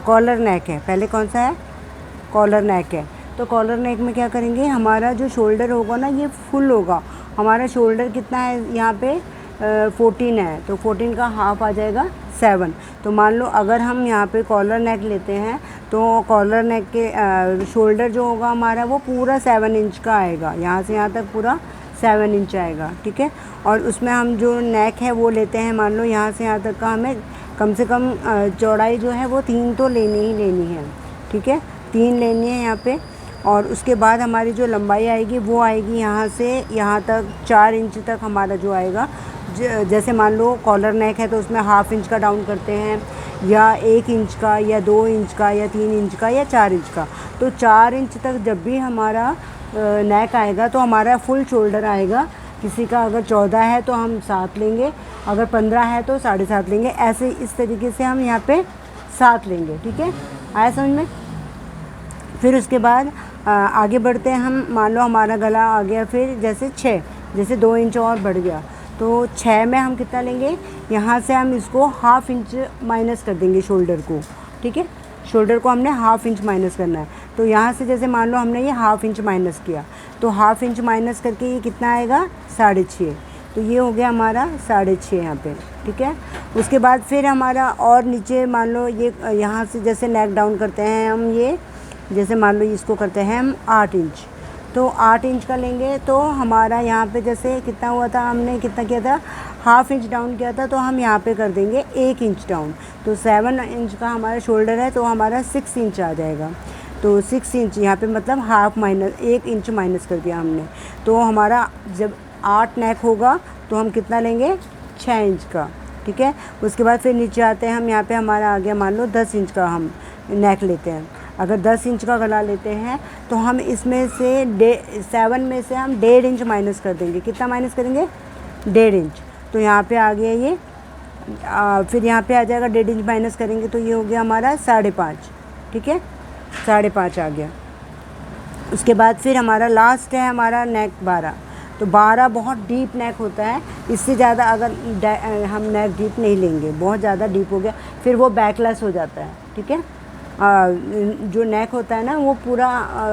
Collar नेक है। पहले कौन सा है? कॉलर नेक है। तो कॉलर नेक में क्या करेंगे, हमारा जो शोल्डर होगा ना ये फुल होगा। हमारा शोल्डर कितना है यहाँ पे 14 है, तो 14 का हाफ आ जाएगा 7। तो मान लो अगर हम यहाँ पे कॉलर नेक लेते हैं तो कॉलर नेक के शोल्डर जो होगा हमारा वो पूरा 7 इंच का आएगा, यहाँ से यहाँ तक पूरा 7 इंच आएगा, ठीक है। और उसमें हम जो नेक है वो लेते हैं, मान लो यहाँ से यहाँ तक का हमें कम से कम चौड़ाई जो है वो 3 तो लेनी ही लेनी है, ठीक है, 3 लेनी है यहाँ पे। और उसके बाद हमारी जो लंबाई आएगी वो आएगी यहाँ से यहाँ तक 4 इंच तक हमारा जो आएगा। जैसे मान लो कॉलर नेक है तो उसमें हाफ इंच का डाउन करते हैं, या 1 इंच का, या 2 इंच का, या 3 इंच का, या 4 इंच का। तो 4 इंच तक जब भी हमारा नेक आएगा तो हमारा फुल शोल्डर आएगा। किसी का अगर 14 है तो हम 7 लेंगे, अगर 15 है तो 7.5 लेंगे, ऐसे इस तरीके से हम यहाँ पे 7 लेंगे, ठीक है। आया समझ में? फिर उसके बाद आगे बढ़ते हैं हम। मान लो हमारा गला आ गया फिर जैसे 6, जैसे 2 इंच और बढ़ गया तो 6 में हम कितना लेंगे, यहाँ से हम इसको हाफ इंच माइनस कर देंगे शोल्डर को, ठीक है। शोल्डर को हमने हाफ इंच माइनस करना है। तो यहाँ से जैसे मान लो हमने ये हाफ इंच माइनस किया तो हाफ इंच माइनस करके ये कितना आएगा 6.5। तो ये हो गया हमारा 6.5 यहाँ पे, ठीक है। उसके बाद फिर हमारा और नीचे मान लो ये यहाँ से जैसे नेक डाउन करते हैं हम, ये जैसे मान लो इसको करते हैं हम 8 इंच, तो 8 इंच का लेंगे तो हमारा यहाँ पे जैसे कितना हुआ था, हमने कितना किया था, हाफ इंच डाउन किया था, तो हम यहाँ पे कर देंगे 1 इंच डाउन। तो 7 इंच का हमारा शोल्डर है तो हमारा 6 इंच आ जाएगा। तो 6 इंच यहाँ पे मतलब हाफ माइनस 1 इंच माइनस कर दिया हमने। तो हमारा जब 8 नेक होगा तो हम कितना लेंगे 6 इंच का, ठीक है। उसके बाद फिर नीचे आते हैं हम, यहाँ पे हमारा आ गया मान लो 10 इंच का हम नेक लेते हैं। अगर 10 इंच का गला लेते हैं तो हम इसमें से 7 में से हम 1.5 इंच माइनस कर देंगे। कितना माइनस करेंगे? 1.5 इंच। तो यहाँ पे आ गया ये, फिर यहाँ पे आ जाएगा 1.5 इंच माइनस करेंगे तो ये हो गया हमारा 5.5, ठीक है, 5.5 आ गया। उसके बाद फिर हमारा लास्ट है हमारा नेक 12। तो 12 बहुत डीप नेक होता है, इससे ज़्यादा अगर हम नेक डीप नहीं लेंगे, बहुत ज़्यादा डीप हो गया फिर वो बैकलेस हो जाता है, ठीक है। जो नेक होता है ना वो पूरा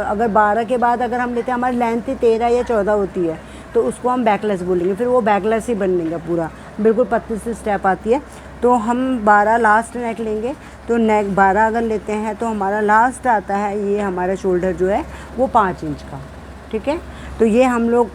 अगर 12 के बाद अगर हम लेते हैं, हमारी लेंथ 13 या 14 होती है तो उसको हम बैकलेस बोलेंगे, फिर वो बैकलेस ही बनेगा पूरा, बिल्कुल पतली सी स्टेप आती है। तो हम 12 लास्ट नेक लेंगे। तो नेक 12 अगर लेते हैं तो हमारा लास्ट आता है ये हमारा शोल्डर जो है वो 5 इंच का, ठीक है। तो ये हम लोग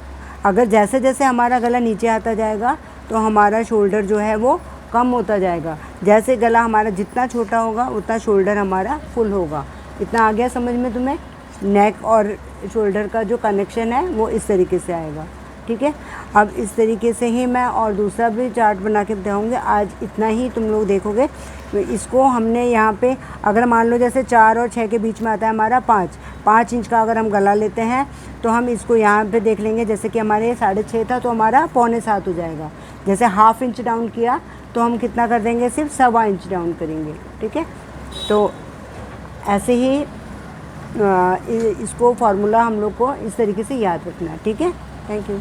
अगर जैसे जैसे हमारा गला नीचे आता जाएगा तो हमारा शोल्डर जो है वो कम होता जाएगा। जैसे गला हमारा जितना छोटा होगा उतना शोल्डर हमारा फुल होगा। इतना आ गया समझ में तुम्हें? नेक और शोल्डर का जो कनेक्शन है वो इस तरीके से आएगा, ठीक है। अब इस तरीके से ही मैं और दूसरा भी चार्ट बना के बताऊँगी। आज इतना ही तुम लोग देखोगे। इसको हमने यहाँ पे अगर मान लो जैसे 4 और 6 के बीच में आता है हमारा 5 इंच का अगर हम गला लेते हैं तो हम इसको यहाँ पे देख लेंगे, जैसे कि हमारे 6.5 था तो हमारा 6.25 हो जाएगा। जैसे हाफ इंच डाउन किया तो हम कितना कर देंगे, सिर्फ 1.25 इंच डाउन करेंगे, ठीक है। तो ऐसे ही इसको फार्मूला हम लोग को इस तरीके से याद रखना है, ठीक है। Thank you.